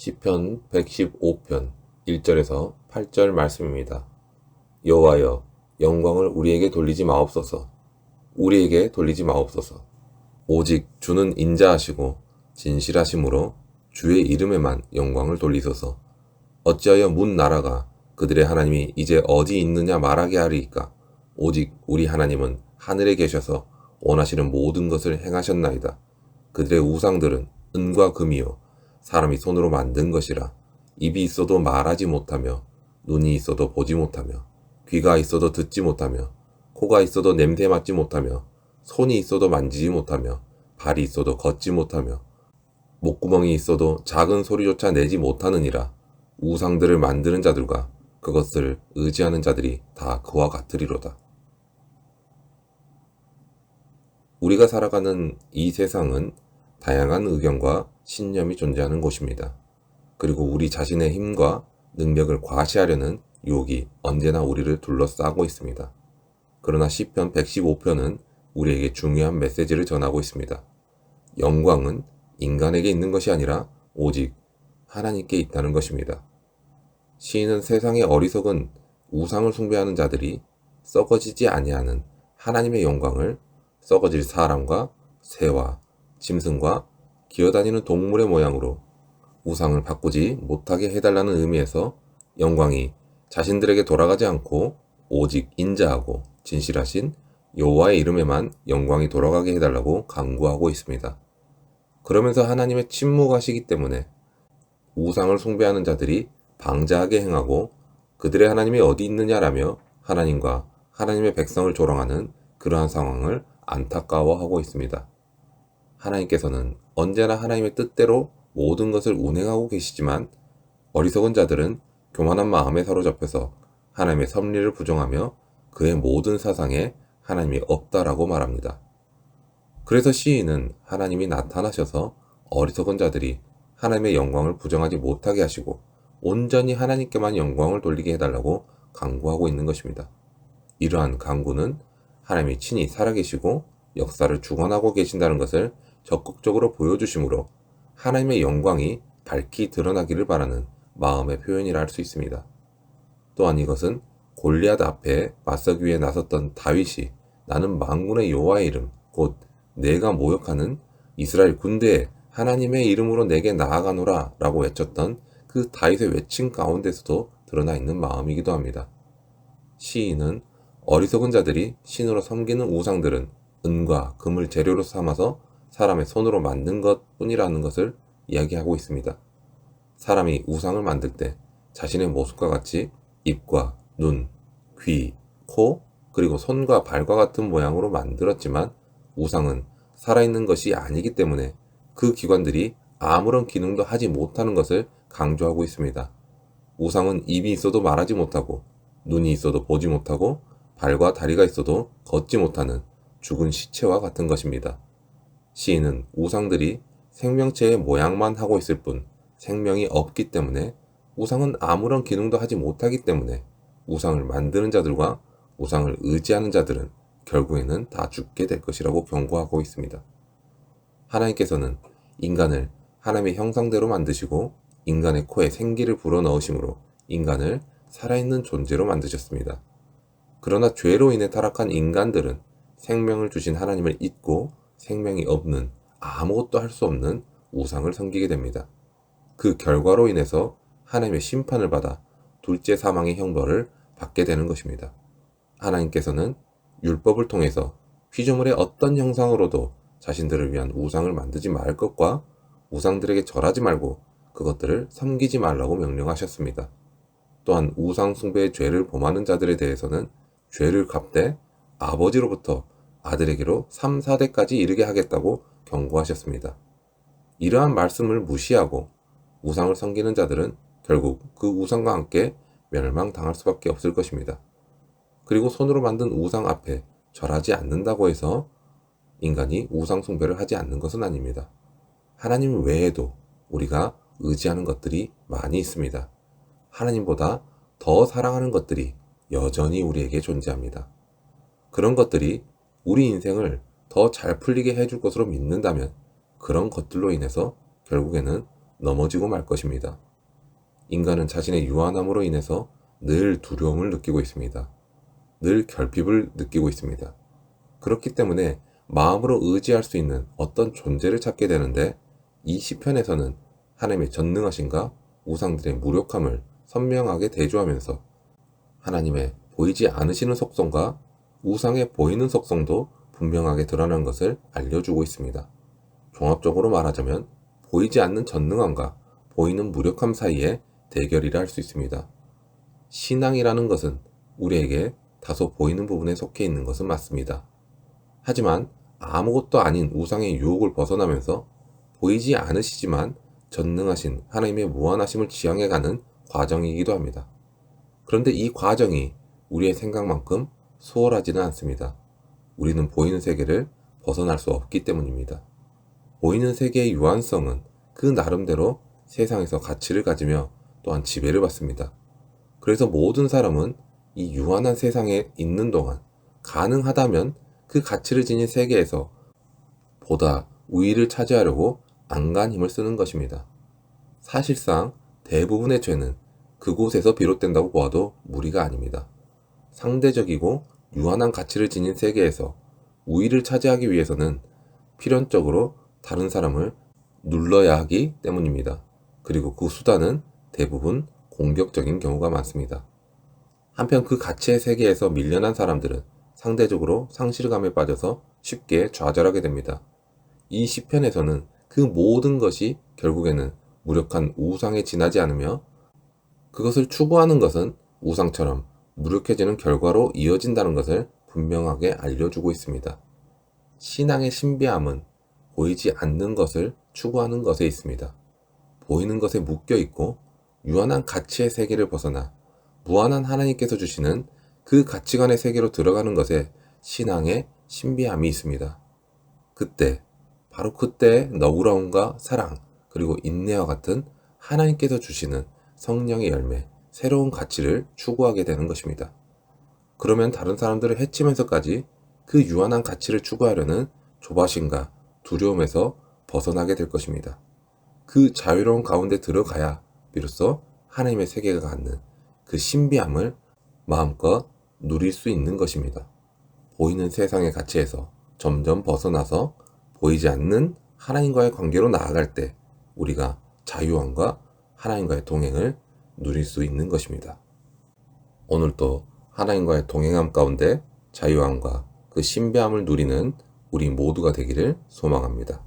시편 115편 1절에서 8절 말씀입니다. 여호와여, 영광을 우리에게 돌리지 마옵소서. 우리에게 돌리지 마옵소서. 오직 주는 인자하시고 진실하심으로 주의 이름에만 영광을 돌리소서. 어찌하여 문 나라가 그들의 하나님이 이제 어디 있느냐 말하게 하리이까. 오직 우리 하나님은 하늘에 계셔서 원하시는 모든 것을 행하셨나이다. 그들의 우상들은 은과 금이요 사람이 손으로 만든 것이라. 입이 있어도 말하지 못하며 눈이 있어도 보지 못하며 귀가 있어도 듣지 못하며 코가 있어도 냄새 맡지 못하며 손이 있어도 만지지 못하며 발이 있어도 걷지 못하며 목구멍이 있어도 작은 소리조차 내지 못하느니라. 우상들을 만드는 자들과 그것을 의지하는 자들이 다 그와 같으리로다. 우리가 살아가는 이 세상은 다양한 의견과 신념이 존재하는 곳입니다. 그리고 우리 자신의 힘과 능력을 과시하려는 유혹이 언제나 우리를 둘러싸고 있습니다. 그러나 시편 115편은 우리에게 중요한 메시지를 전하고 있습니다. 영광은 인간에게 있는 것이 아니라 오직 하나님께 있다는 것입니다. 시인은 세상의 어리석은 우상을 숭배하는 자들이 썩어지지 아니하는 하나님의 영광을 썩어질 사람과 새와 짐승과 기어다니는 동물의 모양으로 우상을 바꾸지 못하게 해달라는 의미에서 영광이 자신들에게 돌아가지 않고 오직 인자하고 진실하신 여호와의 이름에만 영광이 돌아가게 해달라고 간구하고 있습니다. 그러면서 하나님의 침묵하시기 때문에 우상을 숭배하는 자들이 방자하게 행하고 그들의 하나님이 어디 있느냐라며 하나님과 하나님의 백성을 조롱하는 그러한 상황을 안타까워하고 있습니다. 하나님께서는 언제나 하나님의 뜻대로 모든 것을 운행하고 계시지만 어리석은 자들은 교만한 마음에 사로잡혀서 하나님의 섭리를 부정하며 그의 모든 사상에 하나님이 없다라고 말합니다. 그래서 시인은 하나님이 나타나셔서 어리석은 자들이 하나님의 영광을 부정하지 못하게 하시고 온전히 하나님께만 영광을 돌리게 해달라고 간구하고 있는 것입니다. 이러한 간구는 하나님이 친히 살아계시고 역사를 주관하고 계신다는 것을 적극적으로 보여주시므로 하나님의 영광이 밝히 드러나기를 바라는 마음의 표현이라 할 수 있습니다. 또한 이것은 골리앗 앞에 맞서기 위해 나섰던 다윗이 나는 만군의 여호와의 이름 곧 내가 모욕하는 이스라엘 군대에 하나님의 이름으로 내게 나아가노라 라고 외쳤던 그 다윗의 외침 가운데서도 드러나 있는 마음이기도 합니다. 시인은 어리석은 자들이 신으로 섬기는 우상들은 은과 금을 재료로 삼아서 사람의 손으로 만든 것 뿐이라는 것을 이야기하고 있습니다. 사람이 우상을 만들 때 자신의 모습과 같이 입과 눈, 귀, 코, 그리고 손과 발과 같은 모양으로 만들었지만 우상은 살아있는 것이 아니기 때문에 그 기관들이 아무런 기능도 하지 못하는 것을 강조하고 있습니다. 우상은 입이 있어도 말하지 못하고 눈이 있어도 보지 못하고 발과 다리가 있어도 걷지 못하는 죽은 시체와 같은 것입니다. 시인은 우상들이 생명체의 모양만 하고 있을 뿐 생명이 없기 때문에 우상은 아무런 기능도 하지 못하기 때문에 우상을 만드는 자들과 우상을 의지하는 자들은 결국에는 다 죽게 될 것이라고 경고하고 있습니다. 하나님께서는 인간을 하나님의 형상대로 만드시고 인간의 코에 생기를 불어넣으심으로 인간을 살아있는 존재로 만드셨습니다. 그러나 죄로 인해 타락한 인간들은 생명을 주신 하나님을 잊고 생명이 없는 아무것도 할 수 없는 우상을 섬기게 됩니다. 그 결과로 인해서 하나님의 심판을 받아 둘째 사망의 형벌을 받게 되는 것입니다. 하나님께서는 율법을 통해서 피조물의 어떤 형상으로도 자신들을 위한 우상을 만들지 말 것과 우상들에게 절하지 말고 그것들을 섬기지 말라고 명령하셨습니다. 또한 우상 숭배의 죄를 범하는 자들에 대해서는 죄를 갚되 아버지로부터 아들에게로 3, 4대까지 이르게 하겠다고 경고하셨습니다. 이러한 말씀을 무시하고 우상을 섬기는 자들은 결국 그 우상과 함께 멸망당할 수밖에 없을 것입니다. 그리고 손으로 만든 우상 앞에 절하지 않는다고 해서 인간이 우상 숭배를 하지 않는 것은 아닙니다. 하나님 외에도 우리가 의지하는 것들이 많이 있습니다. 하나님보다 더 사랑하는 것들이 여전히 우리에게 존재합니다. 그런 것들이 우리 인생을 더 잘 풀리게 해줄 것으로 믿는다면 그런 것들로 인해서 결국에는 넘어지고 말 것입니다. 인간은 자신의 유한함으로 인해서 늘 두려움을 느끼고 있습니다. 늘 결핍을 느끼고 있습니다. 그렇기 때문에 마음으로 의지할 수 있는 어떤 존재를 찾게 되는데, 이 시편에서는 하나님의 전능하심과 우상들의 무력함을 선명하게 대조하면서 하나님의 보이지 않으시는 속성과 우상의 보이는 속성도 분명하게 드러난 것을 알려주고 있습니다. 종합적으로 말하자면 보이지 않는 전능함과 보이는 무력함 사이의 대결이라 할 수 있습니다. 신앙이라는 것은 우리에게 다소 보이는 부분에 속해 있는 것은 맞습니다. 하지만 아무것도 아닌 우상의 유혹을 벗어나면서 보이지 않으시지만 전능하신 하나님의 무한하심을 지향해가는 과정이기도 합니다. 그런데 이 과정이 우리의 생각만큼 수월하지는 않습니다. 우리는 보이는 세계를 벗어날 수 없기 때문입니다. 보이는 세계의 유한성은 그 나름대로 세상에서 가치를 가지며 또한 지배를 받습니다. 그래서 모든 사람은 이 유한한 세상에 있는 동안 가능하다면 그 가치를 지닌 세계에서 보다 우위를 차지하려고 안간 힘을 쓰는 것입니다. 사실상 대부분의 죄는 그곳에서 비롯된다고 보아도 무리가 아닙니다. 상대적이고 유한한 가치를 지닌 세계에서 우위를 차지하기 위해서는 필연적으로 다른 사람을 눌러야 하기 때문입니다. 그리고 그 수단은 대부분 공격적인 경우가 많습니다. 한편 그 가치의 세계에서 밀려난 사람들은 상대적으로 상실감에 빠져서 쉽게 좌절하게 됩니다. 이 시편에서는 그 모든 것이 결국에는 무력한 우상에 지나지 않으며 그것을 추구하는 것은 우상처럼 무력해지는 결과로 이어진다는 것을 분명하게 알려주고 있습니다. 신앙의 신비함은 보이지 않는 것을 추구하는 것에 있습니다. 보이는 것에 묶여 있고 유한한 가치의 세계를 벗어나 무한한 하나님께서 주시는 그 가치관의 세계로 들어가는 것에 신앙의 신비함이 있습니다. 바로 그때 너그러움과 사랑, 그리고 인내와 같은 하나님께서 주시는 성령의 열매, 새로운 가치를 추구하게 되는 것입니다. 그러면 다른 사람들을 해치면서까지 그 유한한 가치를 추구하려는 조바심과 두려움에서 벗어나게 될 것입니다. 그 자유로운 가운데 들어가야 비로소 하나님의 세계가 갖는 그 신비함을 마음껏 누릴 수 있는 것입니다. 보이는 세상의 가치에서 점점 벗어나서 보이지 않는 하나님과의 관계로 나아갈 때 우리가 자유함과 하나님과의 동행을 누릴 수 있는 것입니다. 오늘도 하나님과의 동행함 가운데 자유함과 그 신비함을 누리는 우리 모두가 되기를 소망합니다.